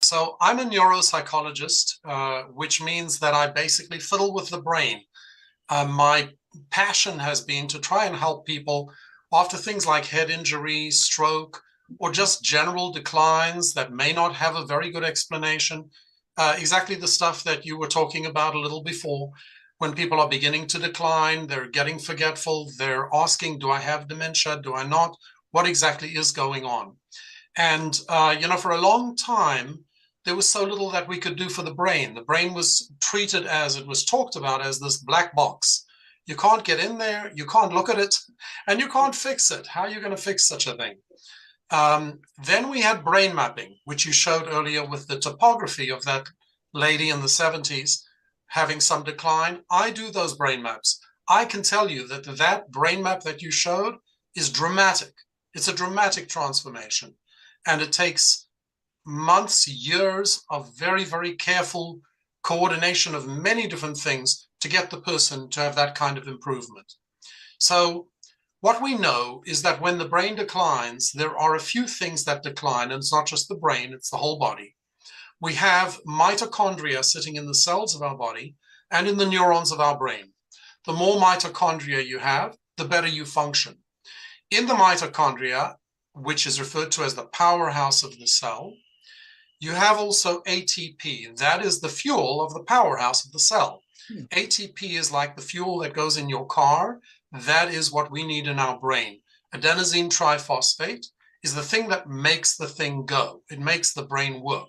So I'm a neuropsychologist, which means that I basically fiddle with the brain. My passion has been to try and help people after things like head injury, stroke, or just general declines that may not have a very good explanation. Exactly the stuff that you were talking about a little before. When people are beginning to decline, they're getting forgetful, they're asking, do I have dementia? Do I not? What exactly is going on? And, for a long time, there was so little that we could do for the brain. The brain was treated as, it was talked about as this black box. You can't get in there, you can't look at it, and you can't fix it. How are you going to fix such a thing? Then we had brain mapping, which you showed earlier with the topography of that lady in the 70s having some decline. I do those brain maps. I can tell you that that brain map that you showed is dramatic. It's a dramatic transformation. And it takes months, years of very, very careful coordination of many different things to get the person to have that kind of improvement. So what we know is that when the brain declines, there are a few things that decline, and it's not just the brain, it's the whole body. We have mitochondria sitting in the cells of our body and in the neurons of our brain. The more mitochondria you have, the better you function. In the mitochondria, which is referred to as the powerhouse of the cell, you have also ATP. That is the fuel of the powerhouse of the cell. ATP is like the fuel that goes in your car. That is what we need in our brain. Adenosine triphosphate is the thing that makes the thing go. It makes the brain work.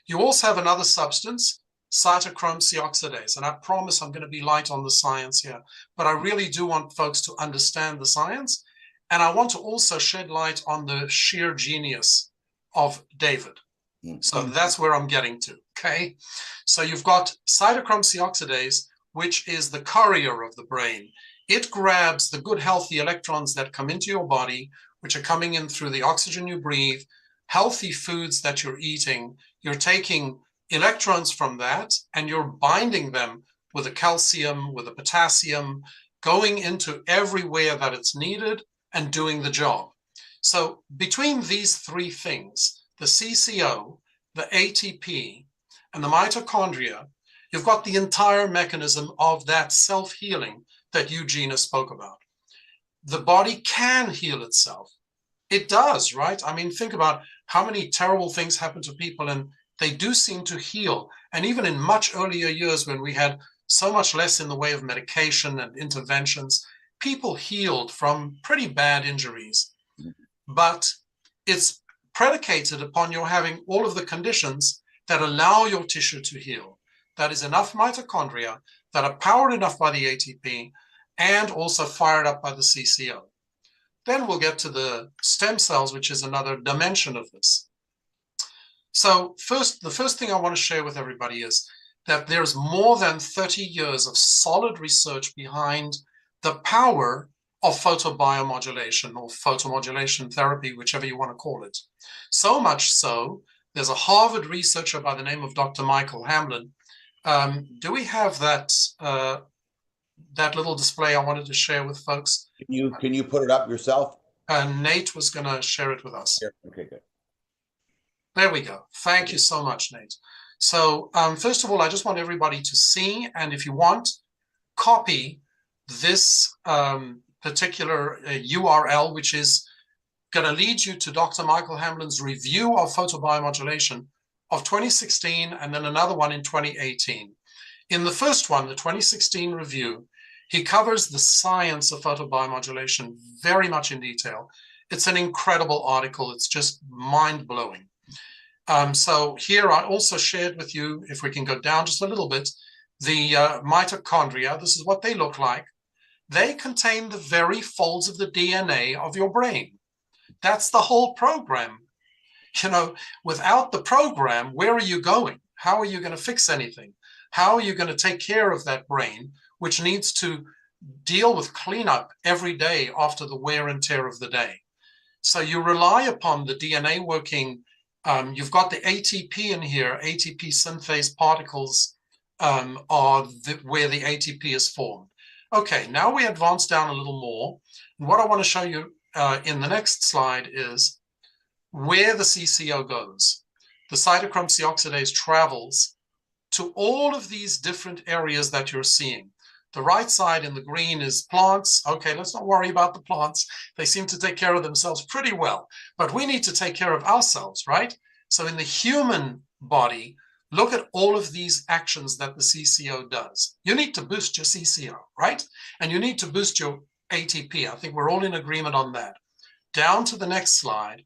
You also have another substance, cytochrome C oxidase. And I promise I'm going to be light on the science here, but I really do want folks to understand the science. And I want to also shed light on the sheer genius of David. So that's where I'm getting to, okay? So you've got cytochrome C oxidase, which is the courier of the brain. It grabs the good, healthy electrons that come into your body, which are coming in through the oxygen you breathe, healthy foods that you're eating. You're taking electrons from that, and you're binding them with the calcium, with the potassium, going into everywhere that it's needed, and doing the job. So between these three things, the CCO, the ATP, and the mitochondria, you've got the entire mechanism of that self-healing that Eugenia spoke about. The body can heal itself. It does, right? I mean, think about how many terrible things happen to people and they do seem to heal. And even in much earlier years when we had so much less in the way of medication and interventions, people healed from pretty bad injuries, but it's predicated upon your having all of the conditions that allow your tissue to heal. That is enough mitochondria that are powered enough by the ATP and also fired up by the CCO. Then we'll get to the stem cells, which is another dimension of this. So the first thing I want to share with everybody is that there's more than 30 years of solid research behind the power of photobiomodulation or photomodulation therapy, whichever you want to call it. So much so, there's a Harvard researcher by the name of Dr. Michael Hamblin. Do we have that little display I wanted to share with folks? Can you put it up yourself? Nate was going to share it with us. Okay, good. There we go. Thank you so much, Nate. So first of all, I just want everybody to see, and if you want, copy this particular URL, which is going to lead you to Dr. Michael Hamblin's review of photobiomodulation of 2016, and then another one in 2018. In the first one, the 2016 review, he covers the science of photobiomodulation very much in detail. It's an incredible article. It's just mind-blowing. So here I also shared with you, if we can go down just a little bit, the mitochondria. This is what they look like. They contain the very folds of the DNA of your brain. That's the whole program. You know, without the program, where are you going? How are you going to fix anything? How are you going to take care of that brain, which needs to deal with cleanup every day after the wear and tear of the day? So you rely upon the DNA working. You've got the ATP in here. ATP synthase particles are where the ATP is formed. Okay, now we advance down a little more. And what I want to show you in the next slide is where the CCO goes. the cytochrome C oxidase travels to all of these different areas that you're seeing. The right side in the green is plants. Okay, let's not worry about the plants. They seem to take care of themselves pretty well, but we need to take care of ourselves, right? So in the human body, look at all of these actions that the CCO does. You need to boost your CCO, right? And you need to boost your ATP. I think we're all in agreement on that. Down to the next slide.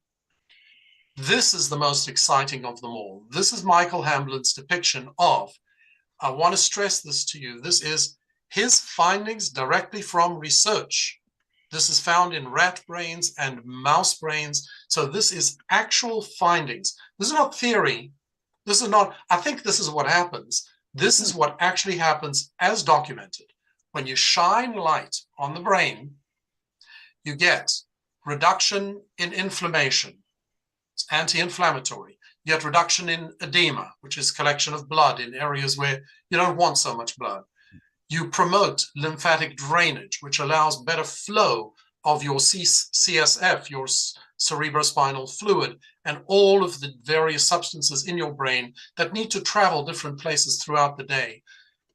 This is the most exciting of them all. This is Michael Hamblin's depiction of, I want to stress this to you, this is his findings directly from research. This is found in rat brains and mouse brains. So this is actual findings. This is not theory. This is not, I think this is what happens. This is what actually happens as documented. When you shine light on the brain, you get reduction in inflammation. It's anti-inflammatory. You get reduction in edema, which is collection of blood in areas where you don't want so much blood. You promote lymphatic drainage, which allows better flow of your CSF, your cerebrospinal fluid, and all of the various substances in your brain that need to travel different places throughout the day.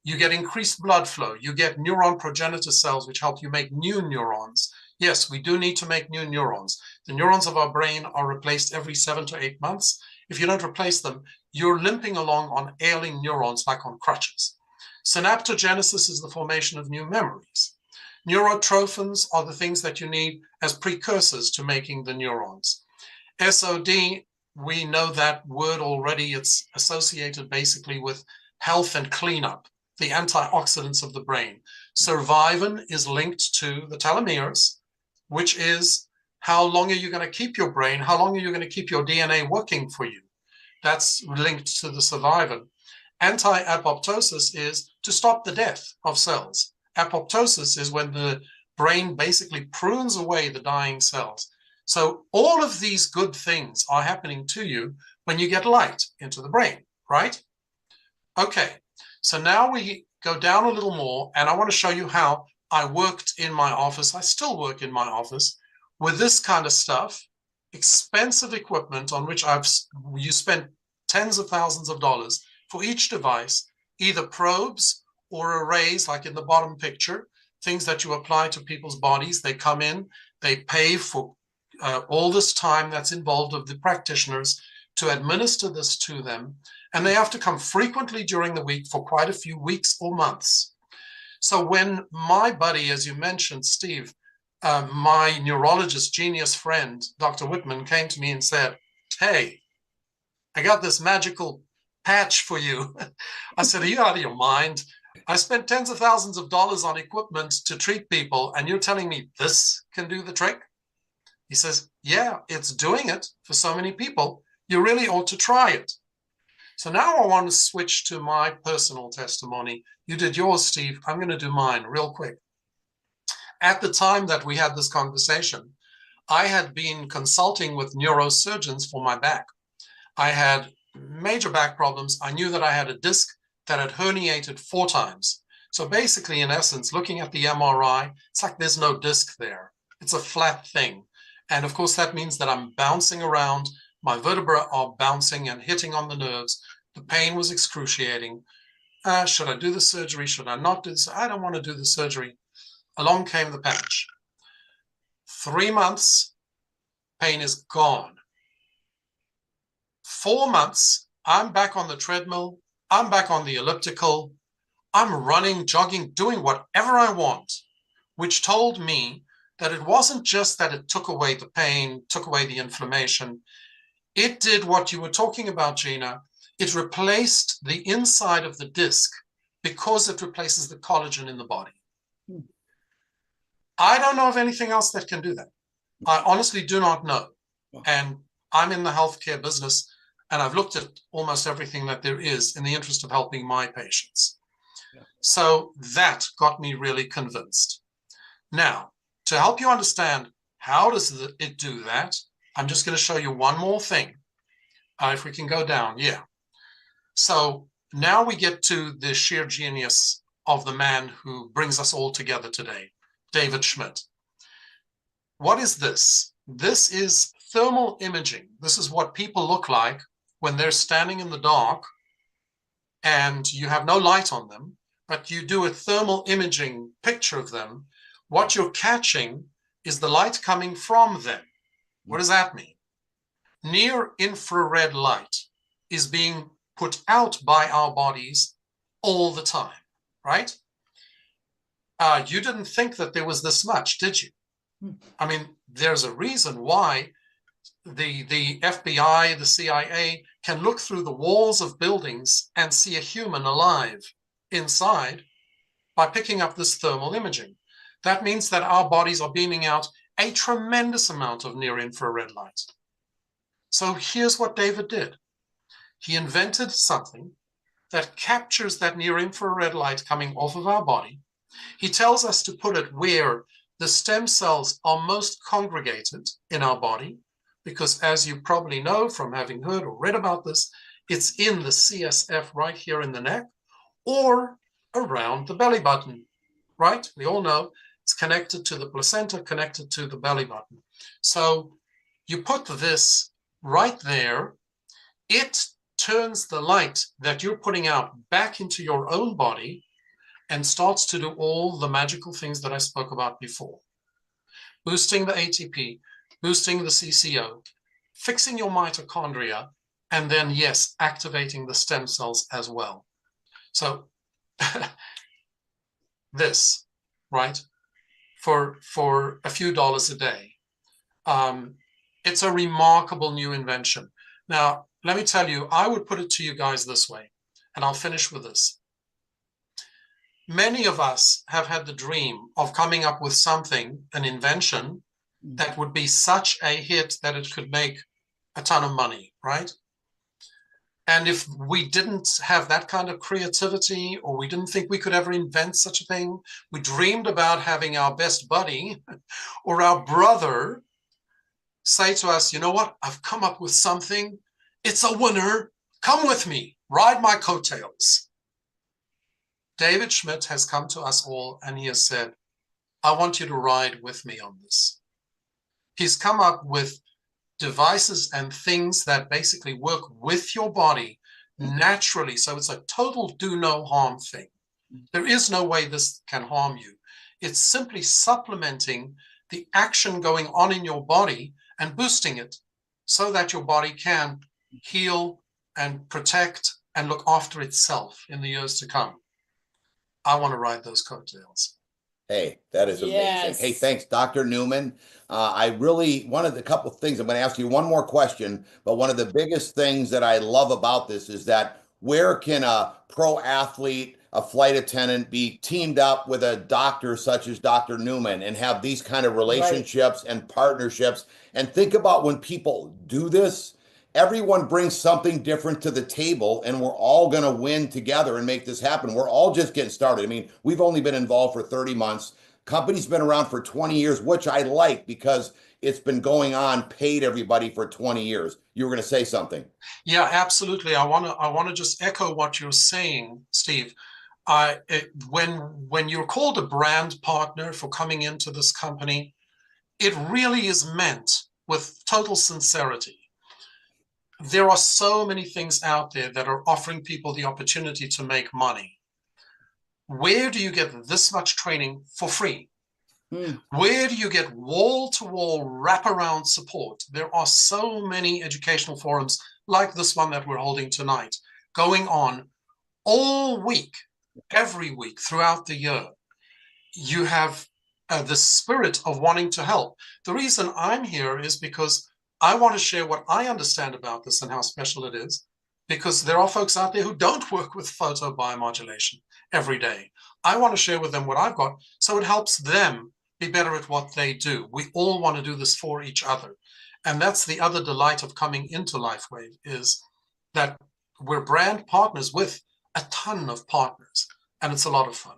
You get increased blood flow. You get neuron progenitor cells, which help you make new neurons. Yes, we do need to make new neurons. The neurons of our brain are replaced every 7 to 8 months. If you don't replace them, you're limping along on ailing neurons like on crutches. Synaptogenesis is the formation of new memories. Neurotrophins are the things that you need as precursors to making the neurons. SOD, we know that word already. It's associated basically with health and cleanup, the antioxidants of the brain. Survivin is linked to the telomeres, which is how long are you going to keep your brain? How long are you going to keep your DNA working for you? That's linked to the survivin. Anti-apoptosis is to stop the death of cells. Apoptosis is when the brain basically prunes away the dying cells. So all of these good things are happening to you when you get light into the brain, right? Okay, so now we go down a little more, and I want to show you how I worked in my office. I still work in my office with this kind of stuff, expensive equipment on which you spend tens of thousands of dollars for each device, either probes or arrays, like in the bottom picture, things that you apply to people's bodies. They come in, they pay for all this time that's involved of the practitioners to administer this to them, and they have to come frequently during the week for quite a few weeks or months. So when my buddy, as you mentioned, Steve, my neurologist genius friend, Dr. Whitman, came to me and said, hey, I got this magical patch for you. I said, are you out of your mind? I spent tens of thousands of dollars on equipment to treat people, and you're telling me this can do the trick? He says, yeah, it's doing it for so many people. You really ought to try it. So now I want to switch to my personal testimony. You did yours, Steve. I'm going to do mine real quick. At the time that we had this conversation, I had been consulting with neurosurgeons for my back. I had major back problems. I knew that I had a disc that had herniated 4 times. So basically, in essence, looking at the MRI, it's like there's no disc there. It's a flat thing. And of course, that means that I'm bouncing around. My vertebrae are bouncing and hitting on the nerves. The pain was excruciating. Should I do the surgery? Should I not do this? I don't want to do the surgery. Along came the patch. 3 months, pain is gone. 4 months, I'm back on the treadmill. I'm back on the elliptical. I'm running, jogging, doing whatever I want, which told me that it wasn't just that it took away the pain, took away the inflammation. It did what you were talking about, Gina. It replaced the inside of the disc because it replaces the collagen in the body. I don't know of anything else that can do that. I honestly do not know. And I'm in the healthcare business, and I've looked at almost everything that there is in the interest of helping my patients. So that got me really convinced. Now, to help you understand how does it do that, I'm just going to show you one more thing. If we can go down, yeah. So now we get to the sheer genius of the man who brings us all together today, David Schmidt. What is this? This is thermal imaging. This is what people look like when they're standing in the dark and you have no light on them, but you do a thermal imaging picture of them, what you're catching is the light coming from them. What does that mean? Near infrared light is being put out by our bodies all the time, right? You didn't think that there was this much, did you? I mean, there's a reason why the FBI, the CIA can look through the walls of buildings and see a human alive inside by picking up this thermal imaging. That means that our bodies are beaming out a tremendous amount of near-infrared light. So here's what David did. He invented something that captures that near-infrared light coming off of our body. He tells us to put it where the stem cells are most congregated in our body, because as you probably know from having heard or read about this, it's in the CSF right here in the neck or around the belly button, right? We all know it's connected to the placenta, connected to the belly button. So you put this right there, it turns the light that you're putting out back into your own body and starts to do all the magical things that I spoke about before. Boosting the ATP, boosting the CCO, fixing your mitochondria, and then, yes, activating the stem cells as well. So this, right, for a few dollars a day. It's a remarkable new invention. Now, let me tell you, I would put it to you guys this way, and I'll finish with this. Many of us have had the dream of coming up with something, an invention, that would be such a hit that it could make a ton of money, right? And if we didn't have that kind of creativity, or we didn't think we could ever invent such a thing, we dreamed about having our best buddy or our brother say to us, you know what, I've come up with something. It's a winner. Come with me. Ride my coattails. David Schmidt has come to us all and he has said, I want you to ride with me on this. He's come up with devices and things that basically work with your body naturally. So it's a total do no harm thing. There is no way this can harm you. It's simply supplementing the action going on in your body and boosting it so that your body can heal and protect and look after itself in the years to come. I want to ride those coattails. Hey, that is amazing. Yes. Hey, thanks, Dr. Newman. I really, one of the couple of things, I'm going to ask you one more question, but one of the biggest things that I love about this is that where can a pro athlete, a flight attendant be teamed up with a doctor such as Dr. Newman and have these kind of relationships and partnerships? And think about when people do this, everyone brings something different to the table and we're all going to win together and make this happen. We're all just getting started. I mean, we've only been involved for 30 months. Company's been around for 20 years, which I like because it's been going on, paid everybody for 20 years. You were going to say something. Yeah, absolutely. I want to just echo what you're saying, Steve. When you're called a brand partner for coming into this company, it really is meant with total sincerity. There are so many things out there that are offering people the opportunity to make money. Where do you get this much training for free? Where do you get wall-to-wall wraparound support? There are so many educational forums like this one that we're holding tonight going on all week, every week throughout the year. You have the spirit of wanting to help. The reason I'm here is because I want to share what I understand about this and how special it is, because there are folks out there who don't work with photobiomodulation every day. I want to share with them what I've got so it helps them be better at what they do. We all want to do this for each other. And that's the other delight of coming into LifeWave, is that we're brand partners with a ton of partners, and it's a lot of fun.